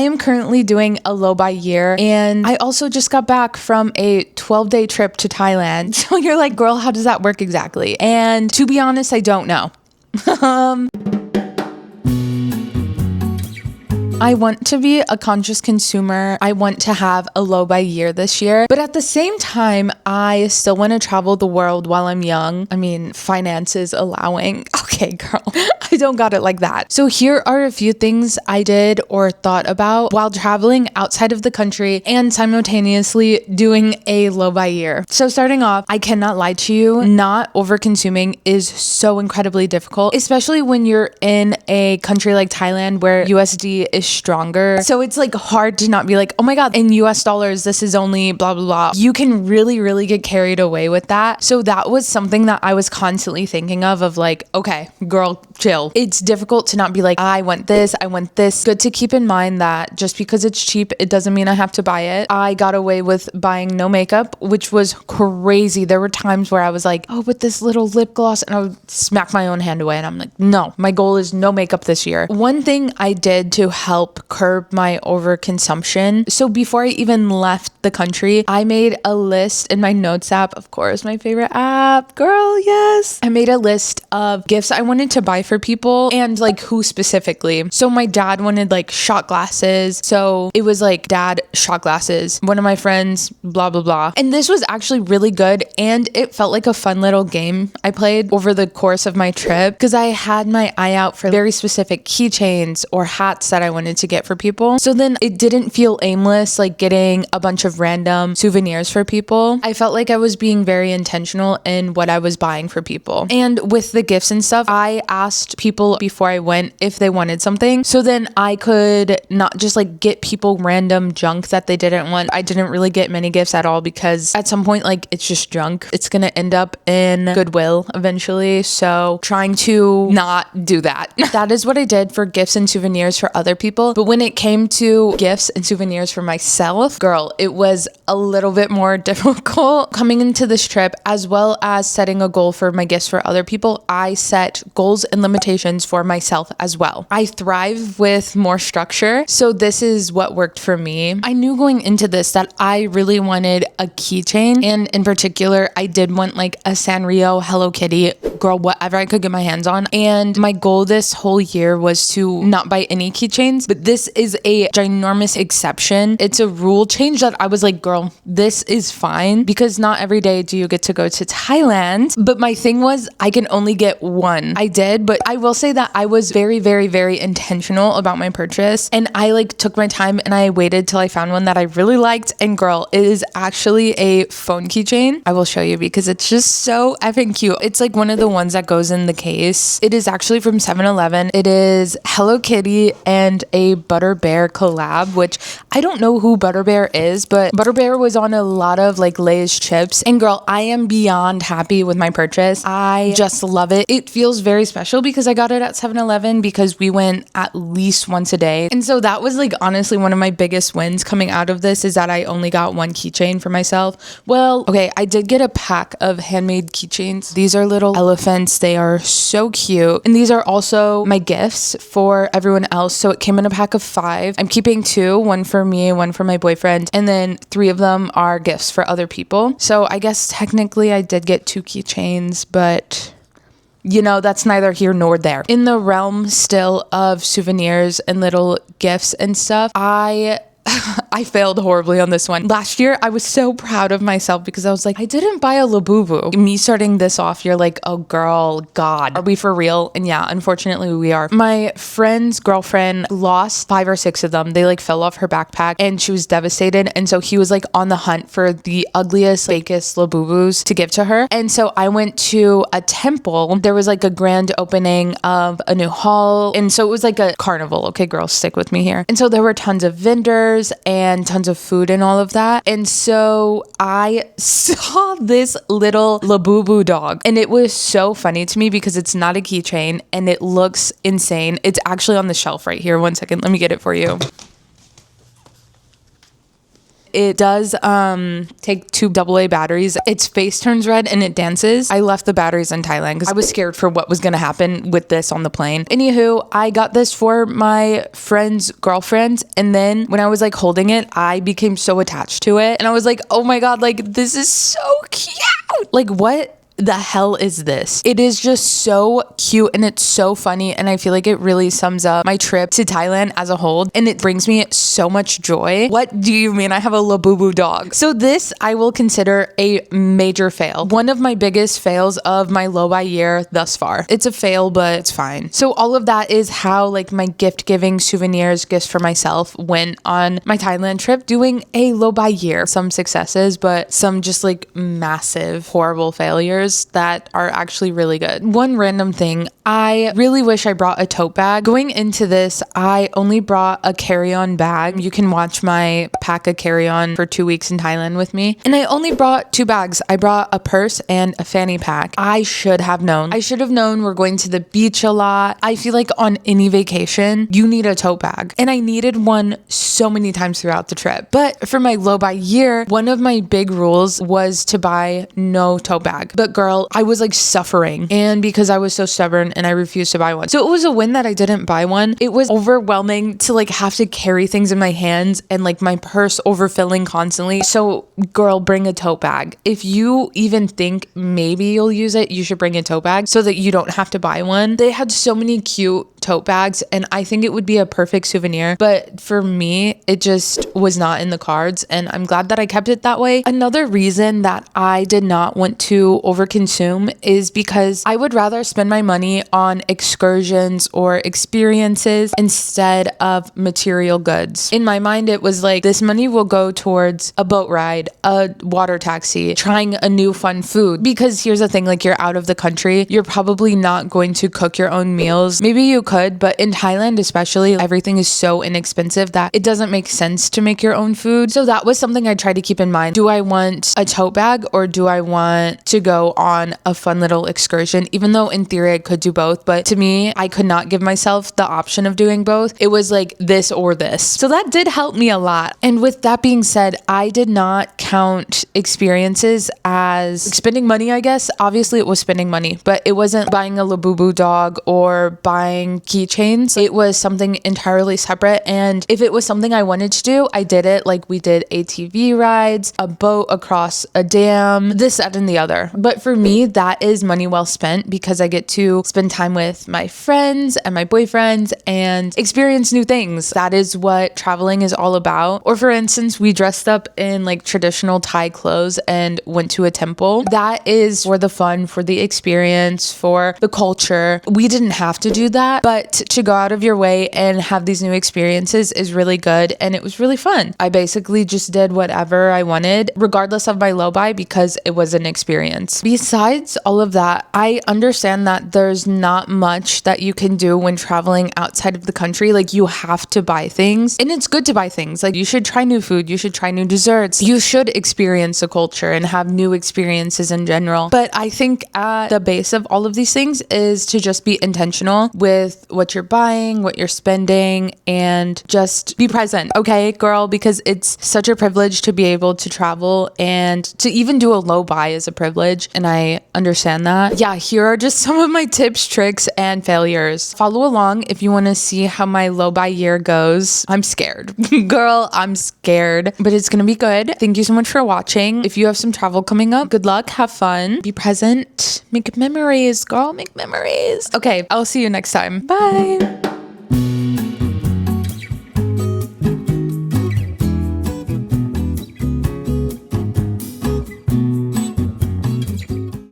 I am currently doing a low buy year, and I also just got back from a 12-day trip to Thailand. So you're like, girl, how does that work exactly? And to be honest, I don't know. I want to be a conscious consumer. I want to have a low buy year this year. But at the same time, I still want to travel the world while I'm young. I mean, finances allowing. Okay, girl, I don't got it like that. So here are a few things I did or thought about while traveling outside of the country and simultaneously doing a low buy year. So starting off, I cannot lie to you, not over consuming is so incredibly difficult, especially when you're in a country like Thailand where USD is stronger. So it's like hard to not be like, oh my God, in US dollars, this is only blah, blah, blah. You can really get carried away with that. So that was something that I was constantly thinking of like, okay, girl, chill. It's difficult to not be like, I want this, I want this. Good to keep in mind that just because it's cheap, it doesn't mean I have to buy it. I got away with buying no makeup, which was crazy. There were times where I was like, oh, but this little lip gloss, and I would smack my own hand away. And I'm like, no, my goal is no makeup this year. One thing I did to help curb my overconsumption. So before I even left the country, I made a list in my notes app, of course, my favorite app, girl, yes. I made a list of gifts I wanted to buy for people and like who specifically. So my dad wanted like shot glasses. So it was like, dad, shot glasses. One of my friends, blah, blah, blah. And this was actually really good. And it felt like a fun little game I played over the course of my trip because I had my eye out for very specific keychains or hats that I wanted to get for people. So then it didn't feel aimless, like getting a bunch of random souvenirs for people. I felt like I was being very intentional in what I was buying for people. And with the gifts and stuff, I asked people before I went if they wanted something. So then I could not just like get people random junk that they didn't want. I didn't really get many gifts at all because at some point, like it's just junk. It's going to end up in Goodwill eventually. So trying to not do that. That is what I did for gifts and souvenirs for other people. But when it came to gifts and souvenirs for myself, girl, it was a little bit more difficult coming into this trip, as well as setting a goal for my gifts for other people. I set goals and limitations for myself as well. I thrive with more structure. So this is what worked for me. I knew going into this that I really wanted a keychain. And in particular, I did want like a Sanrio Hello Kitty, girl, whatever I could get my hands on. And my goal this whole year was to not buy any keychains, but this is a ginormous exception. It's a rule change that I was like, girl, this is fine because not every day do you get to go to Thailand. But my thing was I can only get one. I did, but I will say that I was very intentional about my purchase. And I like took my time and I waited till I found one that I really liked. And girl, it is actually a phone keychain. I will show you because it's just so effing cute. It's like one of the ones that goes in the case. It is actually from 7-Eleven. It is Hello Kitty and a Butter Bear collab, which I don't know who Butter Bear is, but Butter Bear was on a lot of like Lay's chips. And girl, I am beyond happy with my purchase. I just love it. It feels very special because I got it at 7-Eleven because we went at least once a day. And so that was like honestly one of my biggest wins coming out of this is that I only got one keychain for myself. Well, okay, I did get a pack of handmade keychains. These are little elephants. They are so cute. And these are also my gifts for everyone else. So it came in a pack of 5. I'm keeping 2, one for me, one for my boyfriend, and then 3 of them are gifts for other people. So I guess technically I did get 2 keychains, but you know, that's neither here nor there. In the realm still of souvenirs and little gifts and stuff, I failed horribly on this one. Last year, I was so proud of myself because I was like, I didn't buy a Labubu. Me starting this off, you're like, oh girl, God, are we for real? And yeah, unfortunately we are. My friend's girlfriend lost 5 or 6 of them. They like fell off her backpack and she was devastated. And so he was like on the hunt for the ugliest, fakest Labubus to give to her. And so I went to a temple. There was like a grand opening of a new hall. And so it was like a carnival. Okay, girls, stick with me here. And so there were tons of vendors and tons of food and all of that. And so I saw this little Labubu dog and it was so funny to me because it's not a keychain and it looks insane. It's actually on the shelf right here. One second, let me get it for you. It does take 2 AA batteries. Its face turns red and it dances. I left the batteries in Thailand because I was scared for what was going to happen with this on the plane. Anywho, I got this for my friend's girlfriend, and then when I was like holding it, I became so attached to it, and I was like, oh my god, like this is so cute. Like what the hell is this? It is just so cute and it's so funny, and I feel like it really sums up my trip to Thailand as a whole, and it brings me so much joy. What do you mean I have a Labubu dog? So this I will consider a major fail. One of my biggest fails of my low-buy year thus far. It's a fail, but it's fine. So all of that is how like my gift giving, souvenirs, gifts for myself went on my Thailand trip, doing a low-buy year. Some successes, but some just like massive horrible failures that are actually really good. One random thing, I really wish I brought a tote bag. Going into this, I only brought a carry-on bag. You can watch my pack a carry-on for 2 weeks in Thailand with me. And I only brought 2 bags. I brought a purse and a fanny pack. I should have known. I should have known we're going to the beach a lot. I feel like on any vacation, you need a tote bag. And I needed one so many times throughout the trip. But for my low-buy year, one of my big rules was to buy no tote bag. But girl, I was like suffering, and because I was so stubborn and I refused to buy one. So it was a win that I didn't buy one. It was overwhelming to like have to carry things in my hands and like my purse overfilling constantly. So girl, bring a tote bag. If you even think maybe you'll use it, you should bring a tote bag so that you don't have to buy one. They had so many cute tote bags, and I think it would be a perfect souvenir, but for me it just was not in the cards, and I'm glad that I kept it that way. Another reason that I did not want to overconsume is because I would rather spend my money on excursions or experiences instead of material goods. In my mind, it was like this money will go towards a boat ride, a water taxi, trying a new fun food, because here's the thing, like you're out of the country, you're probably not going to cook your own meals. Maybe you could, but in Thailand especially, everything is so inexpensive that it doesn't make sense to make your own food. So that was something I tried to keep in mind. Do I want a tote bag, or do I want to go on a fun little excursion? Even though in theory I could do both, but to me, I could not give myself the option of doing both. It was like this or this. So that did help me a lot. And with that being said, I did not count experiences as spending money, I guess. Obviously it was spending money, but it wasn't buying a Labubu dog or buying keychains. It was something entirely separate, and if it was something I wanted to do, I did it. Like we did ATV rides, a boat across a dam, this, that, and the other. But for me, that is money well spent, because I get to spend time with my friends and my boyfriends and experience new things. That is what traveling is all about. Or for instance, we dressed up in like traditional Thai clothes and went to a temple. That is for the fun, for the experience, for the culture. We didn't have to do that, but to go out of your way and have these new experiences is really good, and it was really fun. I basically just did whatever I wanted, regardless of my low buy, because it was an experience. Besides all of that, I understand that there's not much that you can do when traveling outside of the country. Like you have to buy things, and it's good to buy things. Like you should try new food, you should try new desserts, you should experience a culture and have new experiences in general. But I think at the base of all of these things is to just be intentional with what you're buying, what you're spending, and just be present, okay, girl? Because it's such a privilege to be able to travel, and to even do a low buy is a privilege, and I understand that. Yeah, here are just some of my tips, tricks, and failures. Follow along if you want to see how my low buy year goes. I'm scared. Girl, I'm scared, but it's gonna be good. Thank you so much for watching. If you have some travel coming up, good luck, have fun, be present, make memories, girl, make memories. Okay, I'll see you next time. Bye.